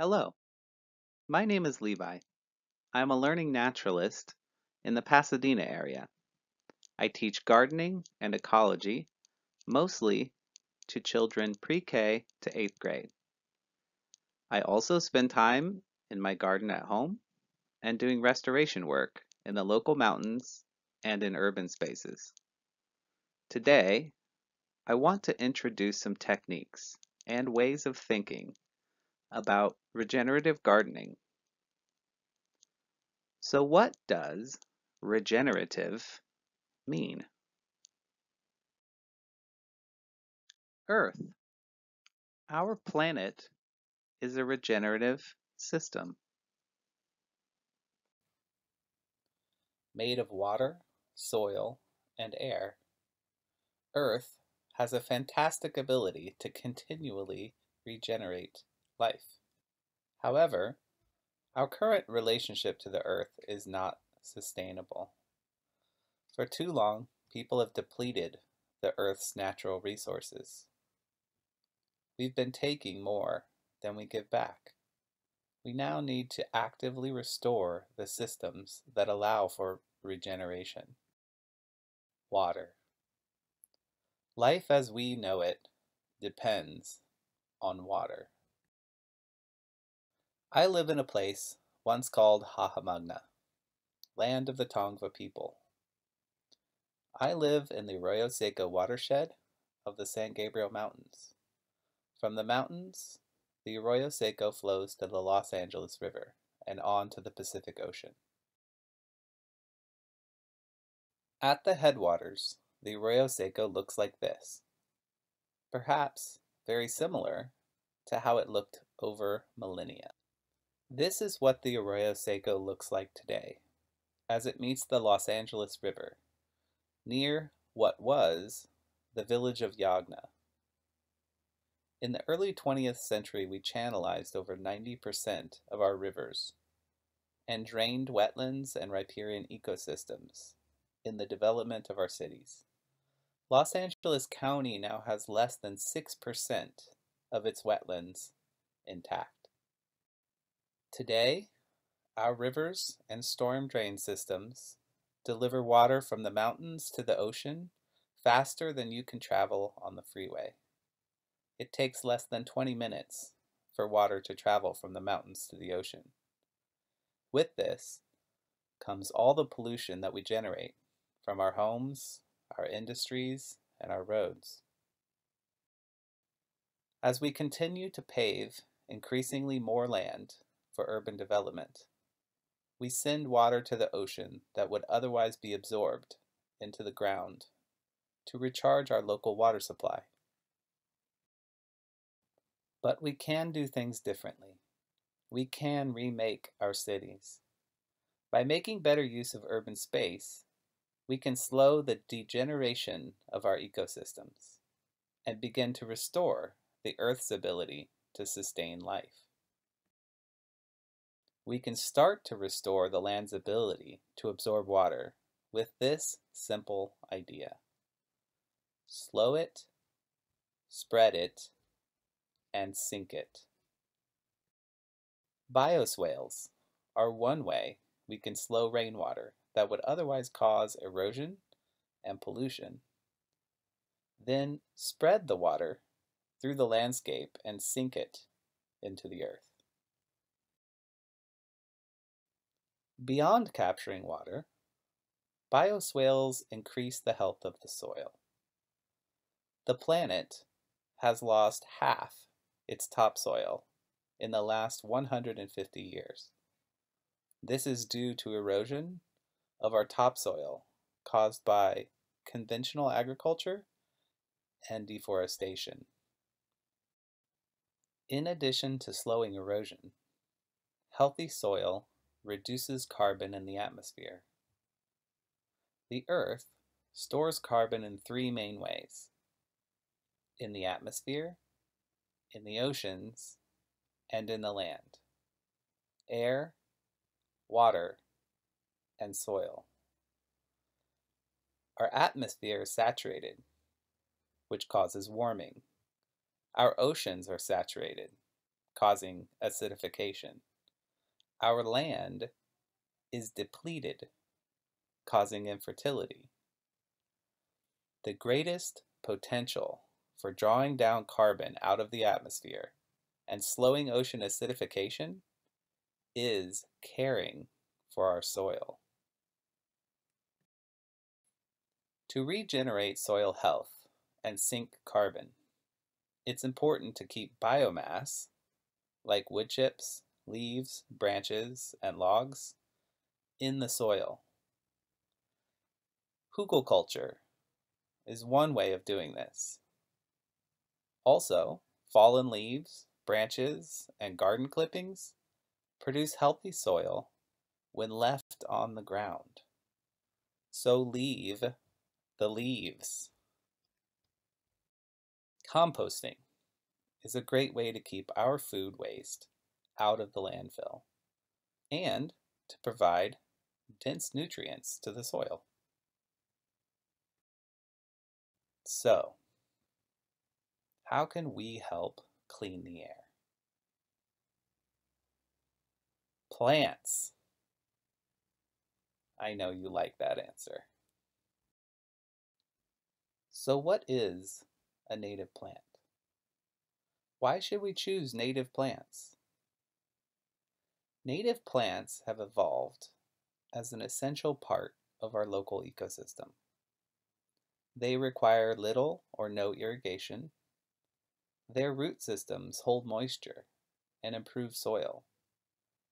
Hello, my name is Levi. I'm a learning naturalist in the Pasadena area. I teach gardening and ecology, mostly to children pre-K to 8th grade. I also spend time in my garden at home and doing restoration work in the local mountains and in urban spaces. Today, I want to introduce some techniques and ways of thinking about regenerative gardening. So what does regenerative mean? Earth, our planet, is a regenerative system. Made of water, soil, and air, Earth has a fantastic ability to continually regenerate life. However, our current relationship to the Earth is not sustainable. For too long, people have depleted the Earth's natural resources. We've been taking more than we give back. We now need to actively restore the systems that allow for regeneration. Water. Life as we know it depends on water. I live in a place once called Hahamagna, land of the Tongva people. I live in the Arroyo Seco watershed of the San Gabriel Mountains. From the mountains, the Arroyo Seco flows to the Los Angeles River and on to the Pacific Ocean. At the headwaters, the Arroyo Seco looks like this, perhaps very similar to how it looked over millennia. This is what the Arroyo Seco looks like today, as it meets the Los Angeles River, near what was the village of Yagna. In the early 20th century, we channelized over 90% of our rivers and drained wetlands and riparian ecosystems in the development of our cities. Los Angeles County now has less than 6% of its wetlands intact. Today, our rivers and storm drain systems deliver water from the mountains to the ocean faster than you can travel on the freeway. It takes less than 20 minutes for water to travel from the mountains to the ocean. With this comes all the pollution that we generate from our homes, our industries, and our roads. As we continue to pave increasingly more land for urban development, we send water to the ocean that would otherwise be absorbed into the ground to recharge our local water supply. But we can do things differently. We can remake our cities. By making better use of urban space, we can slow the degeneration of our ecosystems and begin to restore the Earth's ability to sustain life. We can start to restore the land's ability to absorb water with this simple idea. Slow it, spread it, and sink it. Bioswales are one way we can slow rainwater that would otherwise cause erosion and pollution. Then spread the water through the landscape and sink it into the earth. Beyond capturing water, bioswales increase the health of the soil. The planet has lost half its topsoil in the last 150 years. This is due to erosion of our topsoil caused by conventional agriculture and deforestation. In addition to slowing erosion, healthy soil reduces carbon in the atmosphere. The Earth stores carbon in three main ways: in the atmosphere, in the oceans, and in the land: air, water, and soil. Our atmosphere is saturated, which causes warming. Our oceans are saturated, causing acidification. Our land is depleted, causing infertility. The greatest potential for drawing down carbon out of the atmosphere and slowing ocean acidification is caring for our soil. To regenerate soil health and sink carbon, it's important to keep biomass, like wood chips, leaves, branches, and logs, in the soil. Horticulture is one way of doing this. Also, fallen leaves, branches, and garden clippings produce healthy soil when left on the ground. So leave the leaves. Composting is a great way to keep our food waste out of the landfill and to provide dense nutrients to the soil. So, how can we help clean the air? Plants. I know you like that answer. So what is a native plant? Why should we choose native plants? Native plants have evolved as an essential part of our local ecosystem. They require little or no irrigation. Their root systems hold moisture and improve soil,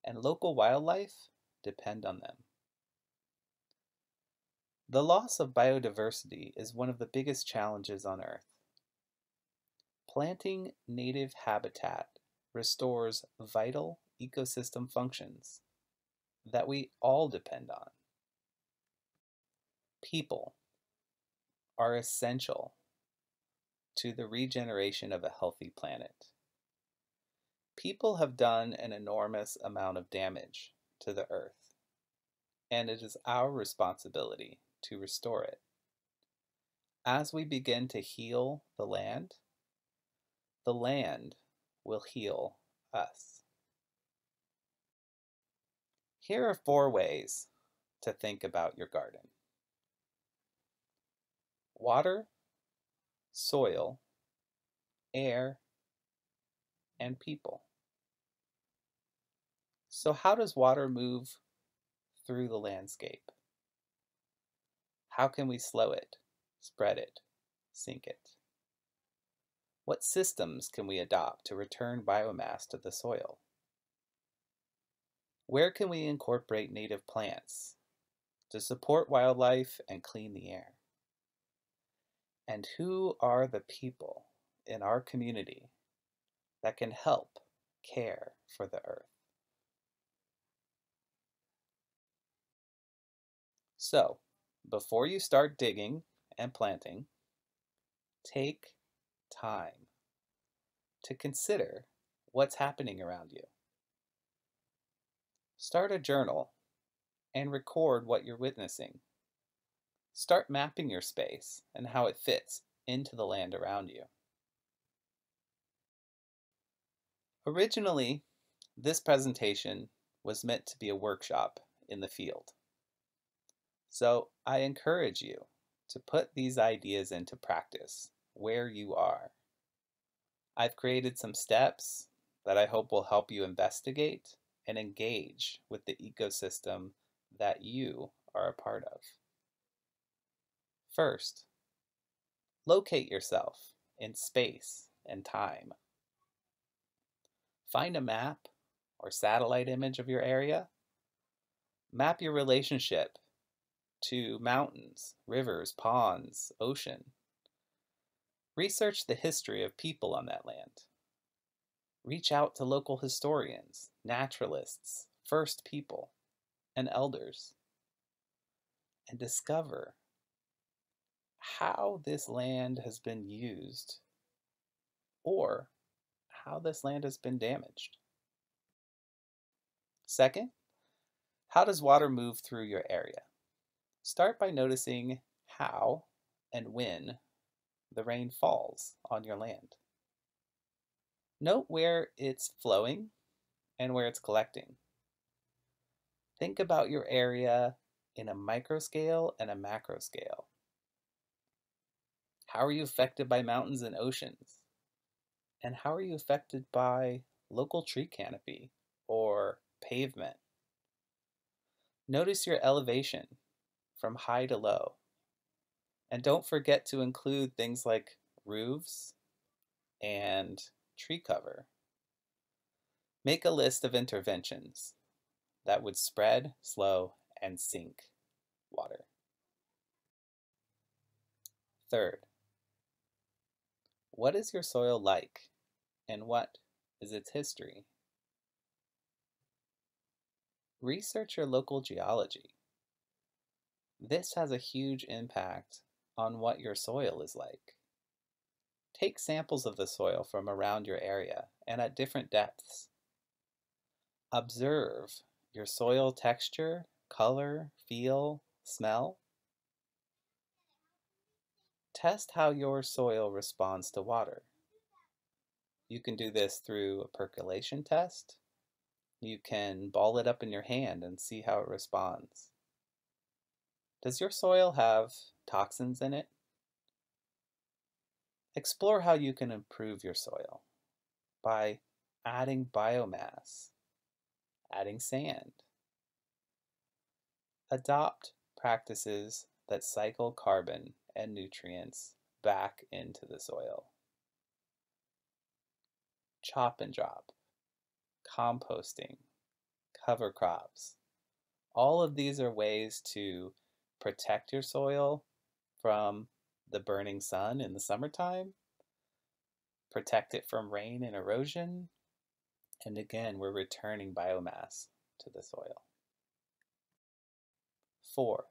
and local wildlife depend on them. The loss of biodiversity is one of the biggest challenges on Earth. Planting native habitat restores vital ecosystem functions that we all depend on. People are essential to the regeneration of a healthy planet. People have done an enormous amount of damage to the earth, and it is our responsibility to restore it. As we begin to heal the land will heal us. Here are 4 ways to think about your garden: water, soil, air, and people. So how does water move through the landscape? How can we slow it, spread it, sink it? What systems can we adopt to return biomass to the soil? Where can we incorporate native plants to support wildlife and clean the air? And who are the people in our community that can help care for the earth? So, before you start digging and planting, take time to consider what's happening around you. Start a journal and record what you're witnessing. Start mapping your space and how it fits into the land around you. Originally, this presentation was meant to be a workshop in the field. So I encourage you to put these ideas into practice where you are. I've created some steps that I hope will help you investigate and engage with the ecosystem that you are a part of. First, locate yourself in space and time. Find a map or satellite image of your area. Map your relationship to mountains, rivers, ponds, ocean. Research the history of people on that land. Reach out to local historians, naturalists, first people, and elders, and discover how this land has been used or how this land has been damaged. Second, how does water move through your area? Start by noticing how and when the rain falls on your land. Note where it's flowing and where it's collecting. Think about your area in a micro scale and a macro scale. How are you affected by mountains and oceans? And how are you affected by local tree canopy or pavement? Notice your elevation from high to low. And don't forget to include things like roofs and tree cover. Make a list of interventions that would spread, slow, and sink water. Third, what is your soil like and what is its history? Research your local geology. This has a huge impact on what your soil is like. Take samples of the soil from around your area and at different depths. Observe your soil texture, color, feel, smell. Test how your soil responds to water. You can do this through a percolation test. You can ball it up in your hand and see how it responds. Does your soil have toxins in it? Explore how you can improve your soil by adding biomass, adding sand. Adopt practices that cycle carbon and nutrients back into the soil. Chop and drop, composting, cover crops. All of these are ways to protect your soil from the burning sun in the summertime, protect it from rain and erosion, and again, we're returning biomass to the soil. 4.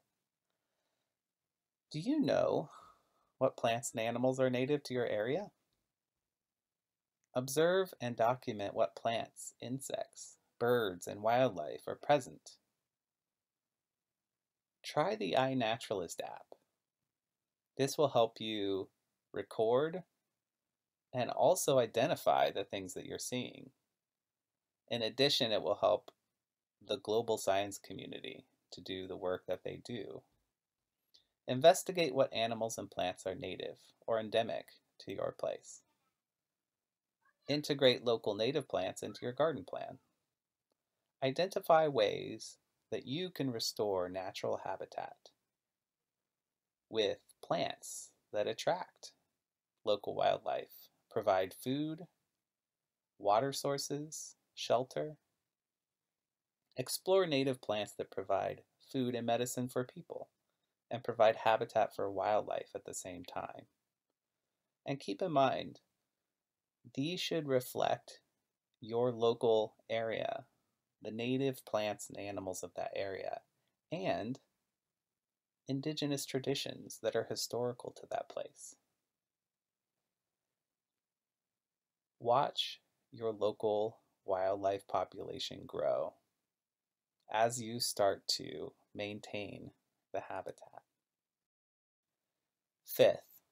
Do you know what plants and animals are native to your area? Observe and document what plants, insects, birds, and wildlife are present. Try the iNaturalist app. This will help you record and also identify the things that you're seeing. In addition, it will help the global science community to do the work that they do. Investigate what animals and plants are native or endemic to your place. Integrate local native plants into your garden plan. Identify ways that you can restore natural habitat with plants that attract local wildlife, provide food, water sources, shelter. Explore native plants that provide food and medicine for people and provide habitat for wildlife at the same time. And keep in mind, these should reflect your local area, the native plants and animals of that area, and indigenous traditions that are historical to that place. Watch your local wildlife population grow as you start to maintain the habitat. Fifth,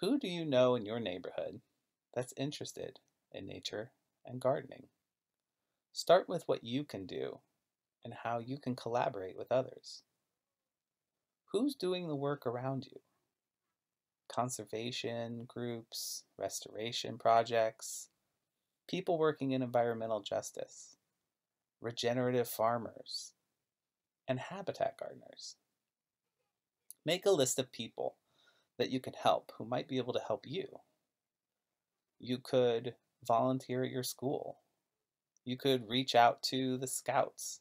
who do you know in your neighborhood that's interested in nature and gardening? Start with what you can do and how you can collaborate with others. Who's doing the work around you? Conservation groups, restoration projects, people working in environmental justice, regenerative farmers, and habitat gardeners. Make a list of people that you can help who might be able to help you. You could volunteer at your school. You could reach out to the scouts,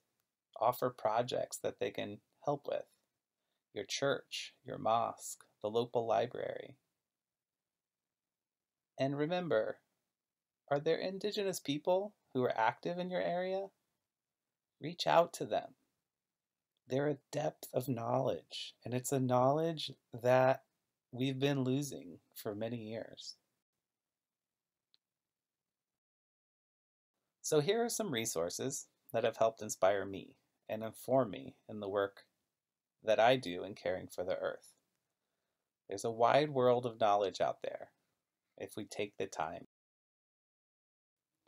offer projects that they can help with, your church, your mosque, the local library. And remember, are there indigenous people who are active in your area? Reach out to them. They're a depth of knowledge, and it's a knowledge that we've been losing for many years. So here are some resources that have helped inspire me and inform me in the work that I do in caring for the earth. There's a wide world of knowledge out there if we take the time.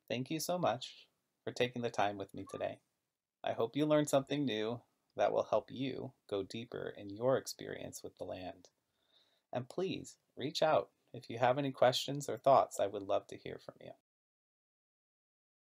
Thank you so much for taking the time with me today. I hope you learned something new that will help you go deeper in your experience with the land. And please reach out if you have any questions or thoughts. I would love to hear from you.